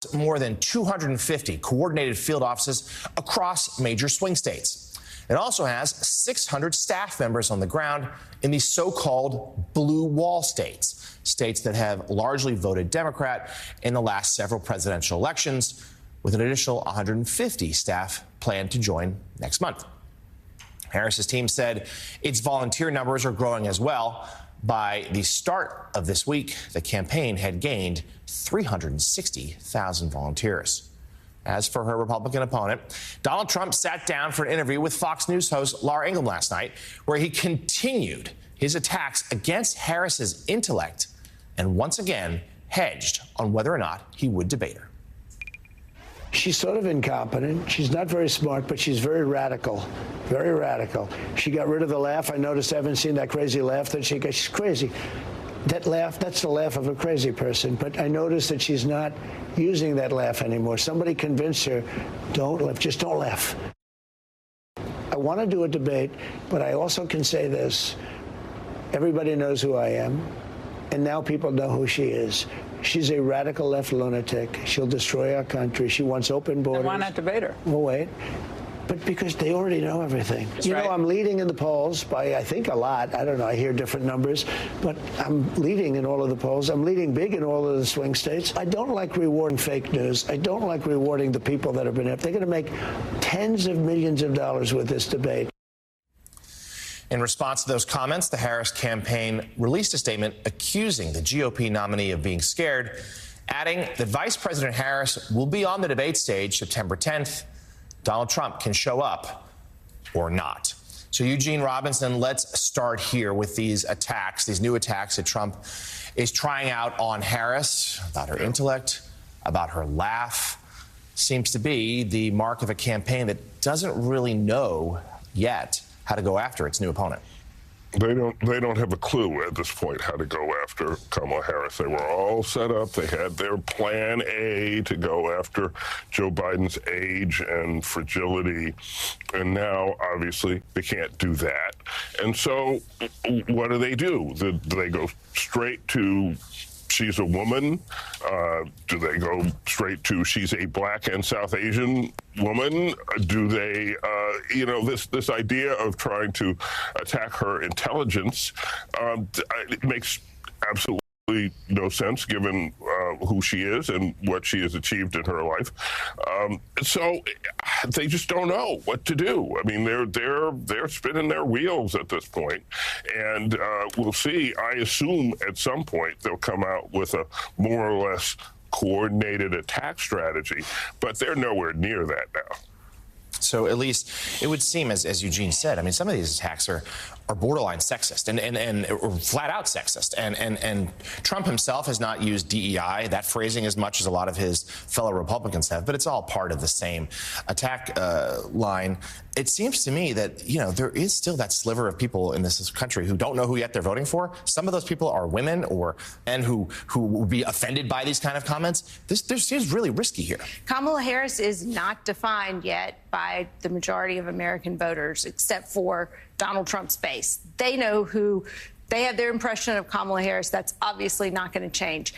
supports more than 250 coordinated field offices across major swing states. It also has 600 staff members on the ground in these so-called blue wall states, states that have largely voted Democrat in the last several presidential elections, with an additional 150 staff planned to join next month. Harris's team said its volunteer numbers are growing as well. By the start of this week, the campaign had gained 360,000 volunteers. As for her Republican opponent, Donald Trump sat down for an interview with Fox News host Laura Ingraham last night, where he continued his attacks against Harris's intellect and once again hedged on whether or not he would debate her. She's sort of incompetent. She's not very smart, but she's very radical. Very radical. She got rid of the laugh. I noticed I haven't seen that crazy laugh that she got. She's crazy. That laugh, that's the laugh of a crazy person. But I noticed that she's not using that laugh anymore. Somebody convinced her, don't laugh, just don't laugh. I want to do a debate, but I also can say this. Everybody knows who I am, and now people know who she is. She's a radical left lunatic. She'll destroy our country. She wants open borders. And why not debate her? Well, wait. But because they already know everything. That's you right. know, I'm leading in the polls by, I think, a lot. I don't know. I hear different numbers. But I'm leading in all of the polls. I'm leading big in all of the swing states. I don't like rewarding fake news. I don't like rewarding the people that have been up. They're going to make tens of millions of dollars with this debate. In response to those comments, the Harris campaign released a statement accusing the GOP nominee of being scared, adding that Vice President Harris will be on the debate stage September 10th. Donald Trump can show up or not. So, Eugene Robinson, let's start here with these attacks, these new attacks that Trump is trying out on Harris about her intellect, about her laugh. Seems to be the mark of a campaign that doesn't really know yet how to go after its new opponent. They don't have a clue at this point how to go after Kamala Harris. They were all set up. They had their plan A to go after Joe Biden's age and fragility. And now, obviously, they can't do that. And so what do? Do they go straight to she's a woman? Do they go straight to she's a black and South Asian woman? Do they, this idea of trying to attack her intelligence, it makes absolutely no sense given who she is and what she has achieved in her life. So they just don't know what to do. I mean, they're spinning their wheels at this point, and we'll see. I assume at some point they'll come out with a more or less coordinated attack strategy, but they're nowhere near that now. So at least it would seem, as Eugene said, I mean, some of these attacks are borderline sexist and flat out sexist. And Trump himself has not used DEI, that phrasing, as much as a lot of his fellow Republicans have, but it's all part of the same attack line. It seems to me that, there is still that sliver of people in this country who don't know who yet they're voting for. Some of those people are women and who will be offended by these kind of comments. This seems really risky here. Kamala Harris is not defined yet by the majority of American voters, except for Donald Trump's base. They know they have their impression of Kamala Harris. That's obviously not going to change.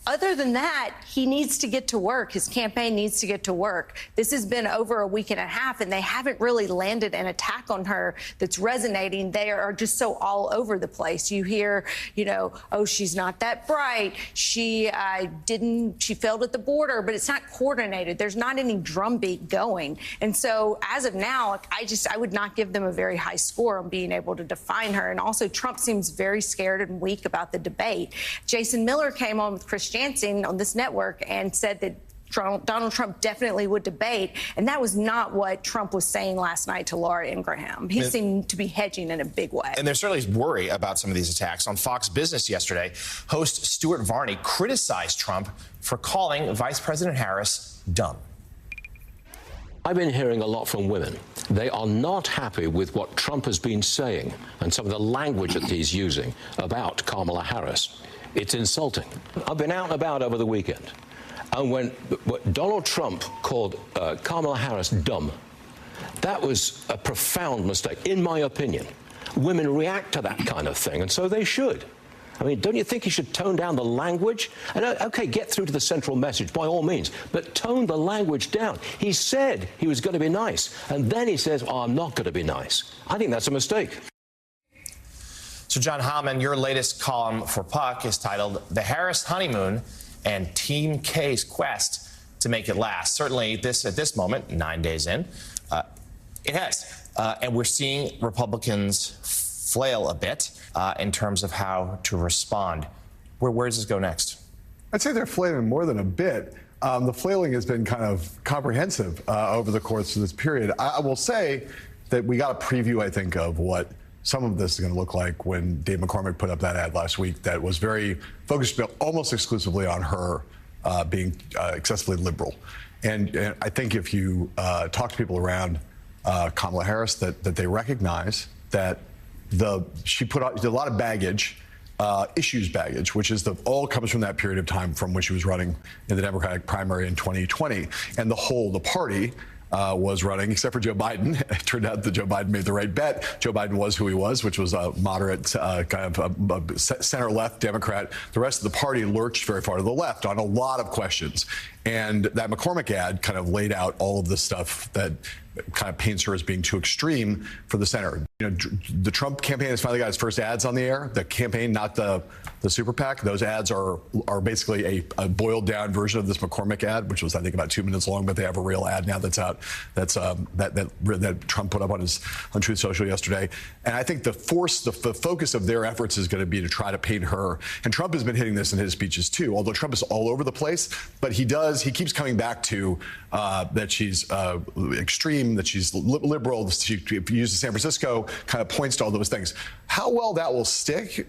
Other than that, he needs to get to work. His campaign needs to get to work. This has been over a week and a half, and they haven't really landed an attack on her that's resonating. They are just so all over the place. You hear, oh, she's not that bright. She failed at the border, but it's not coordinated. There's not any drumbeat going. And so as of now, I would not give them a very high score on being able to define her. And also, Trump seems very scared and weak about the debate. Jason Miller came on with Chris Jansen on this network and said that Donald Trump definitely would debate, and that was not what Trump was saying last night to Laura Ingraham. He seemed to be hedging in a big way. And there's certainly worry about some of these attacks. On Fox Business yesterday, host Stuart Varney criticized Trump for calling Vice President Harris dumb. I've been hearing a lot from women. They are not happy with what Trump has been saying and some of the language that he's using about Kamala Harris. It's insulting. I've been out and about over the weekend, and when Donald Trump called Kamala Harris dumb, that was a profound mistake, in my opinion. Women react to that kind of thing, and so they should. I mean, don't you think he should tone down the language? And okay, get through to the central message, by all means, but tone the language down. He said he was going to be nice, and then he says, oh, I'm not going to be nice. I think that's a mistake. So, John Hallman, your latest column for Puck is titled The Harris Honeymoon and Team K's Quest to Make It Last. Certainly, at this moment, 9 days in, it has. And we're seeing Republicans flail a bit in terms of how to respond. Where does this go next? I'd say they're flailing more than a bit. The flailing has been kind of comprehensive over the course of this period. I will say that we got a preview, I think, of what some of this is going to look like when Dave McCormick put up that ad last week that was very focused almost exclusively on her being excessively liberal. And I think if you talk to people around Kamala Harris, that they recognize that she put out a lot of baggage, issues baggage, which is all comes from that period of time from when she was running in the Democratic primary in 2020. And the party was running, except for Joe Biden. It turned out that Joe Biden made the right bet. Joe Biden was who he was, which was a moderate kind of a center-left Democrat. The rest of the party lurched very far to the left on a lot of questions. And that McCormick ad kind of laid out all of the stuff that kind of paints her as being too extreme for the center. You know, the Trump campaign has finally got its first ads on the air. The campaign, not the super PAC. Those ads are basically a boiled down version of this McCormick ad, which was, I think, about 2 minutes long. But they have a real ad now that's out. That Trump put up on Truth Social yesterday. And I think the focus of their efforts is going to be to try to paint her. And Trump has been hitting this in his speeches too. Although Trump is all over the place, but he keeps coming back to that she's extreme, that she's liberal. She uses San Francisco, kind of points to all those things. How well that will stick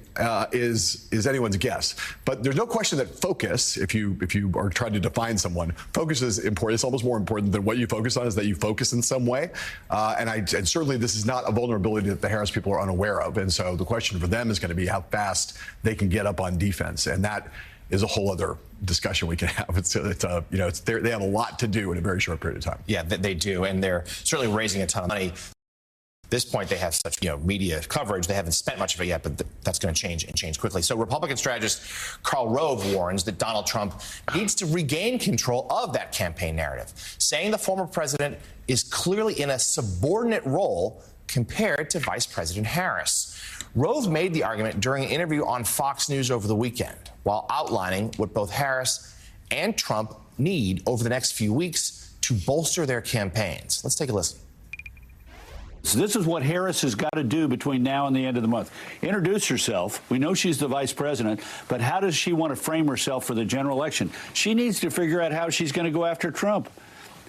is anyone's guess. But there's no question that focus, if you are trying to define someone, focus is important. It's almost more important than what you focus on is that you focus in some way. And certainly this is not a vulnerability that the Harris people are unaware of. And so the question for them is going to be how fast they can get up on defense. And that is a whole other discussion we can have. They have a lot to do in a very short period of time. Yeah, they do, and they're certainly raising a ton of money. At this point, they have such media coverage. They haven't spent much of it yet, but that's going to change and change quickly. So Republican strategist Karl Rove warns that Donald Trump needs to regain control of that campaign narrative, saying the former president is clearly in a subordinate role compared to Vice President Harris. Rove made the argument during an interview on Fox News over the weekend while outlining what both Harris and Trump need over the next few weeks to bolster their campaigns. Let's take a listen. So this is what Harris has got to do between now and the end of the month. Introduce herself. We know she's the vice president, but how does she want to frame herself for the general election? She needs to figure out how she's going to go after Trump.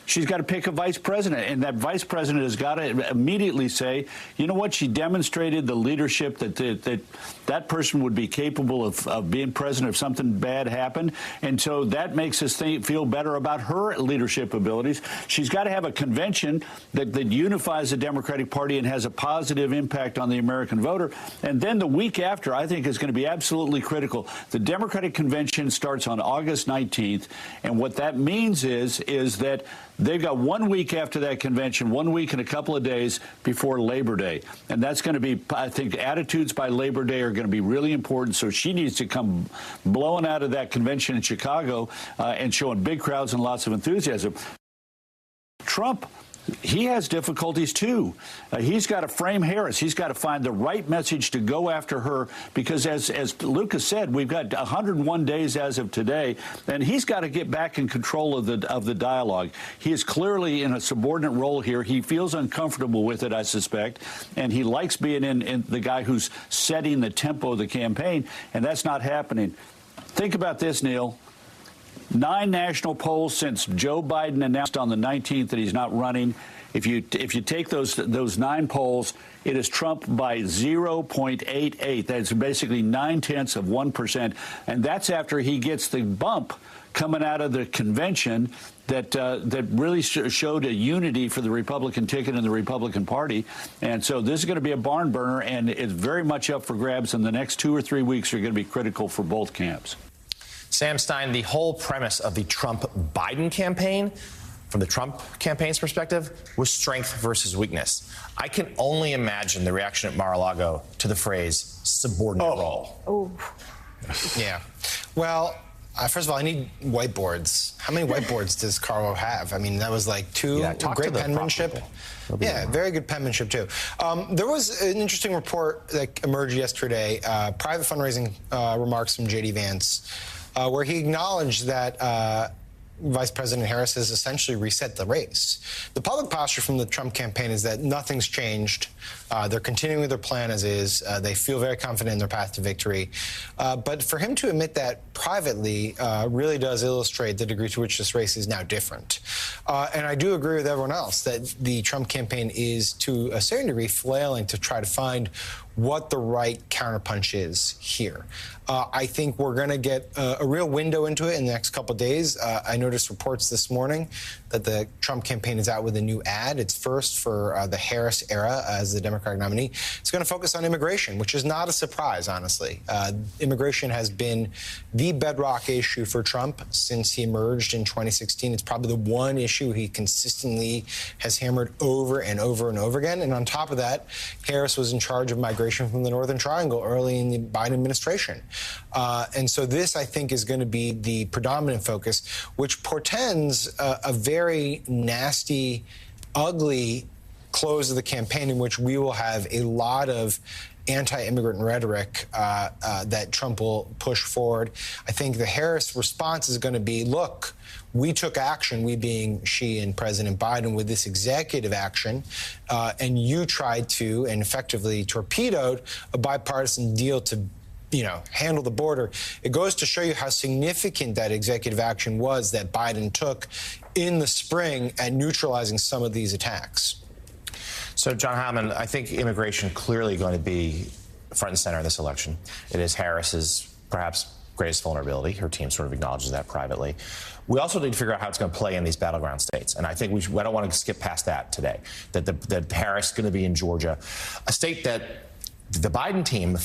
She's got to pick a vice president, and that vice president has got to immediately say, you know what, she demonstrated the leadership that person would be capable of being president if something bad happened, and so that makes us feel better about her leadership abilities. She's got to have a convention that unifies the Democratic Party and has a positive impact on the American voter, and then the week after, I think, is going to be absolutely critical. The Democratic Convention starts on August 19th, and what that means is that they've got 1 week after that convention, 1 week and a couple of days before Labor Day. And that's going to be, I think, attitudes by Labor Day are going to be really important. So she needs to come blowing out of that convention in Chicago and showing big crowds and lots of enthusiasm. Trump, he has difficulties, too. He's got to frame Harris. He's got to find the right message to go after her, because as Lucas said, we've got 101 days as of today, and he's got to get back in control of the dialogue. He is clearly in a subordinate role here. He feels uncomfortable with it, I suspect, and he likes being in the guy who's setting the tempo of the campaign, and that's not happening. Think about this, Neil. 9 national polls since Joe Biden announced on the 19th that he's not running. If you take those 9 polls, it is Trump by 0.88. That's basically 0.9%, and that's after he gets the bump coming out of the convention that really showed a unity for the Republican ticket in the Republican Party. And so this is going to be a barn burner, and it's very much up for grabs. And the next 2 or 3 weeks are going to be critical for both camps. Sam Stein, the whole premise of the Trump-Biden campaign from the Trump campaign's perspective, was strength versus weakness. I can only imagine the reaction at Mar-a-Lago to the phrase subordinate role. Oh. Yeah. Well, first of all, I need whiteboards. How many whiteboards does Carlo have? I mean, that was like two great penmanship. Yeah, very good penmanship, too. There was an interesting report that emerged yesterday, private fundraising remarks from J.D. Vance, where he acknowledged that Vice President Harris has essentially reset the race. The public posture from the Trump campaign is that nothing's changed. They're continuing with their plan as is. They feel very confident in their path to victory. But for him to admit that privately really does illustrate the degree to which this race is now different. And I do agree with everyone else that the Trump campaign is, to a certain degree, flailing to try to find what the right counterpunch is here. I think we're going to get a real window into it in the next couple of days. I noticed reports this morning that the Trump campaign is out with a new ad. It's first for the Harris era as the Democratic nominee. It's going to focus on immigration, which is not a surprise, honestly. Immigration has been the bedrock issue for Trump since he emerged in 2016. It's probably the one issue he consistently has hammered over and over and over again. And on top of that, Harris was in charge of migration from the Northern Triangle early in the Biden administration. And so this, I think, is going to be the predominant focus, which portends a very nasty, ugly close of the campaign in which we will have a lot of anti-immigrant rhetoric that Trump will push forward. I think the Harris response is going to be, look, we took action, we being she and President Biden, with this executive action, and you tried to and effectively torpedoed a bipartisan deal to handle the border. It goes to show you how significant that executive action was that Biden took in the spring at neutralizing some of these attacks. So, John Hammond, I think immigration clearly going to be front and center in this election. It is Harris's perhaps greatest vulnerability. Her team sort of acknowledges that privately. We also need to figure out how it's going to play in these battleground states. And I think I don't want to skip past that today, that Harris is going to be in Georgia, a state that the Biden team,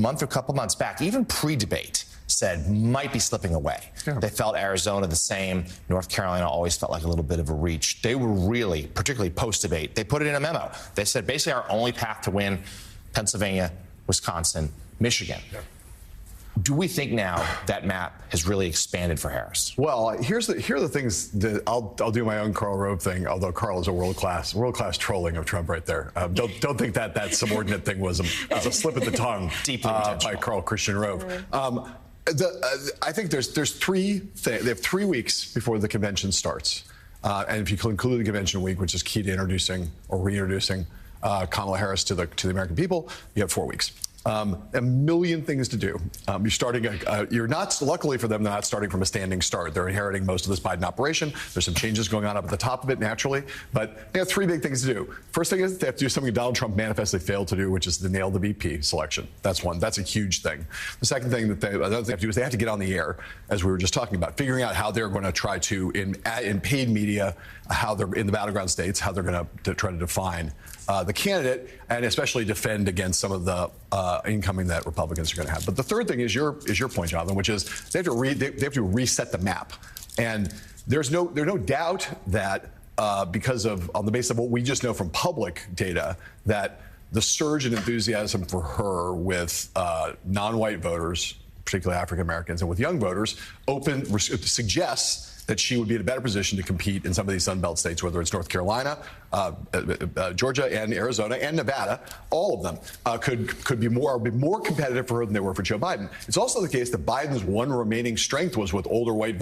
a couple months back, even pre-debate, said might be slipping away. Yeah. They felt Arizona the same. North Carolina always felt like a little bit of a reach. They were really, particularly post-debate, they put it in a memo. They said basically our only path to win, Pennsylvania, Wisconsin, Michigan. Yeah. Do we think now that map has really expanded for Harris? Well, here are the things that I'll do my own Karl Rove thing, although Karl is a world-class trolling of Trump right there. Don't think that subordinate thing was a slip of the tongue by Karl Christian Rove. I think there's three things. They have 3 weeks before the convention starts. And if you include the convention week, which is key to introducing or reintroducing Kamala Harris to the American people, you have 4 weeks. A million things to do. You're not, luckily for them, they're not starting from a standing start. They're inheriting most of this Biden operation. There's some changes going on up at the top of it, naturally. But they have 3 big things to do. First thing is they have to do something Donald Trump manifestly failed to do, which is to nail the VP selection. That's one. That's a huge thing. The second thing another thing they have to do is they have to get on the air, as we were just talking about, figuring out how they're going to try to, in paid media, how they're in the battleground states, how they're going to try to define the candidate, and especially defend against some of the incoming that Republicans are going to have. But the third thing is your point, Jonathan, which is they have to reset the map. And there's no doubt that because of, on the basis of what we just know from public data, that the surge in enthusiasm for her with non-white voters, particularly African Americans, and with young voters, suggests that she would be in a better position to compete in some of these Sun Belt states, whether it's North Carolina, Georgia, and Arizona, and Nevada. All of them could be more competitive for her than they were for Joe Biden. It's also the case that Biden's one remaining strength was with older white